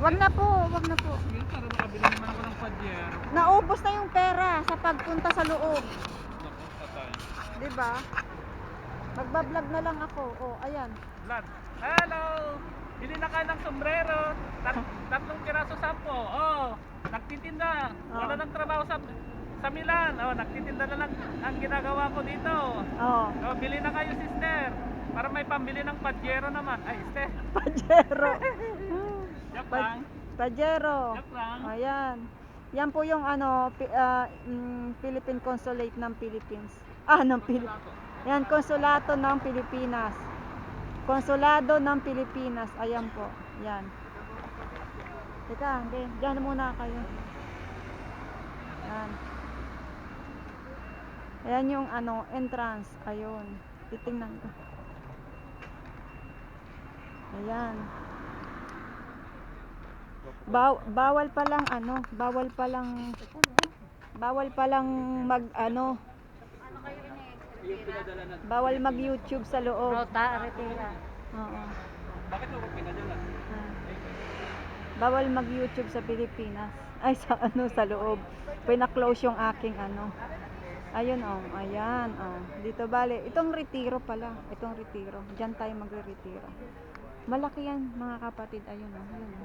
Wag na po, wag na po. Yun, para makabili naman ako ng padyero. Naubos na yung pera sa pagpunta sa loob. Naku, patay. 'Di ba? Magba-vlog na lang ako. Oh, ayan. Vlad. Hello! Bili na ka ng sombrero. Tatlong piraso 10. Oh, nagtitinda. Wala nang trabaho sa Milan. Oh, nagtitinda na lang ang ginagawa ko dito. Oh, Oh, bili na kayo, sister. Para may pambili ng padyero naman. Ay, sister. pajero. Joke lang. Pajero. Joke lang. Ayan. Yan po yung Philippine Consulate ng Philippines. Ng Philippines. Yan, Konsulato ng Pilipinas. Konsulado ng Pilipinas. Ayan po. Yan. Teka, hindi. Diyan muna kayo. Yan. Ayan yung entrance. Ayun. Titingnan ko. Ayan. Bawal pa lang bawal mag YouTube sa loob. Rota, Retira. Oo. Bakit mo ko pinadala? Bawal mag YouTube sa Pilipinas. Ay sa loob. Pina-close yung aking Ayun ayan Dito bale, itong retiro pala. Itong retiro. Diyan tayo magre-retiro. Malaki yan mga kapatid. Ayun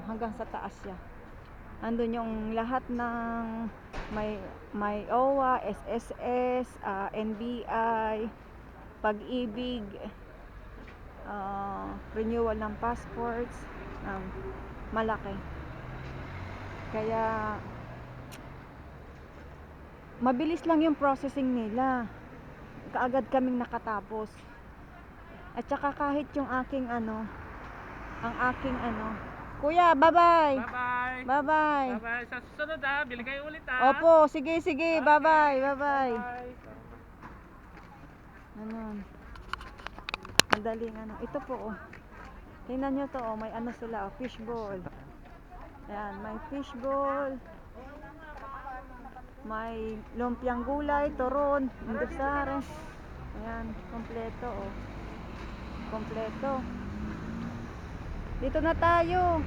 hanggang sa taas siya. Andun yung lahat ng may OWA, SSS, NBI, Pag-ibig, renewal ng passports, malaki. Kaya mabilis lang yung processing nila. Kaagad kaming nakatapos. At saka kahit yung aking Kuya, bye-bye. Bye-bye. Bye-bye. Bye-bye. Sa susunod bili kayo ulit Opo, sige, Okay. bye-bye. Bye-bye. Bye. Madaling ito po tingnan nyo to may sila fishball. Ayan, may fishball, may lumpiang gulay, turon, indosare. Ayan, kompleto kompleto. Dito na tayo.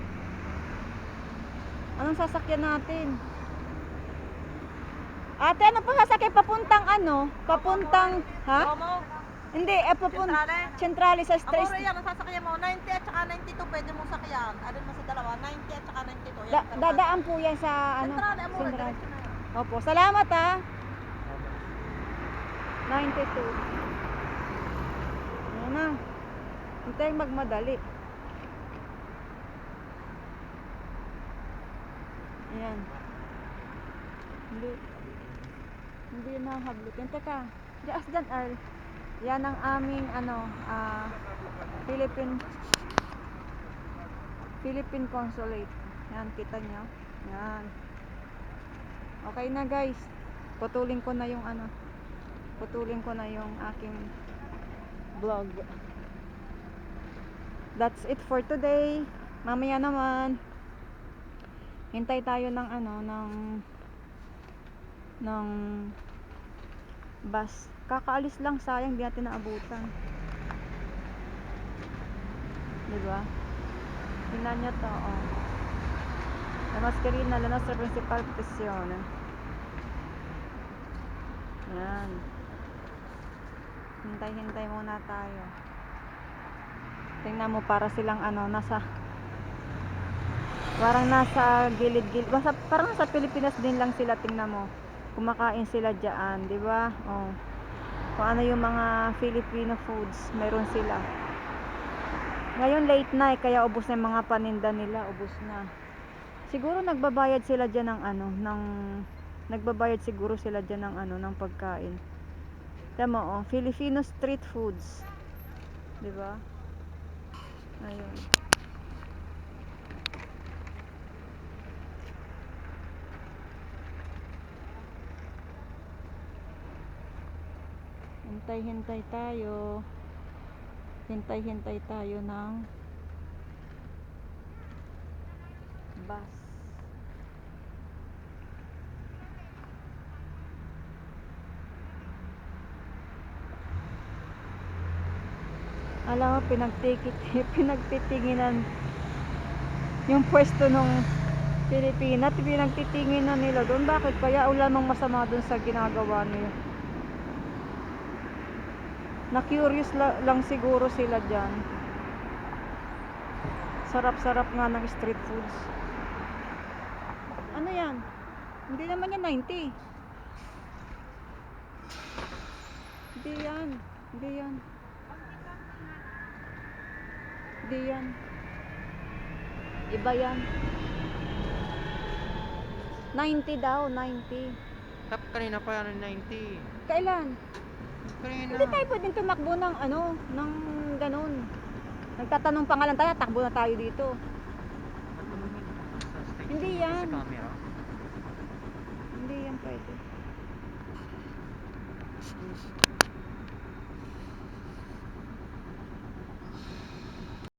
Anong sasakyan natin? Ate, ano pa sasakyan papuntang ha? Hindi, Centrale sa stress. Amore yan, ang sasakyan mo, 90 at saka 92 pwede mong sakyan. Alin mo sa dalawa, 90 at saka 92. Yan, Dadaan po yan sa Centrale, Amore, Centrale. diretso na yan. Opo, salamat 92. Ayan na. Hintay magmadali. Ayan. Hindi na hablutin. Teka, dias dyan Earl. Yan ang aming Philippine Consulate. Yan, kita nyo. Yan. Okay na guys. Putulin ko na yung aking vlog. That's it for today. Mamaya naman hintay tayo ng bus. Kakaalis lang, sayang di natin naabutan. Diba? Tingnan nyo to La mascherina, la nostra principal protezione. Yan. Hintay muna tayo. Tingnan mo, para silang parang nasa gilid-gilid. Parang sa Pilipinas din lang sila, tingnan mo. Kumakain sila diyan, di ba? Kung ano yung mga Filipino foods, meron sila. Ngayon late na kaya ubos na yung mga paninda nila, ubos na. Siguro nagbabayad sila diyan nagbabayad siguro sila diyan ng pagkain. Tama Filipino street foods. 'Di ba? Ayun. Hintay tayo. Hintay tayo ng bus. Alam mo, pinagtitinginan Yung pwesto nung Pilipinas, pinagtitingin na nila doon. Bakit kaya? Wala namang masama doon sa ginagawa nila. Na-curious lang siguro sila dyan. Sarap-sarap nga ng street foods. Ano yan? Hindi naman yan 90. Hindi yan. Hindi yan. Hindi yan. Iba yan. 90 daw, 90. Tap kanina pa yan 90. Kailan? Kanina. Hindi tayo pwedeng tumakbo ng ano, ng ganun. Nagtatanong pa nga lang tayo, takbo na tayo dito. Hindi yan. Sa camera. Hindi yan pwede.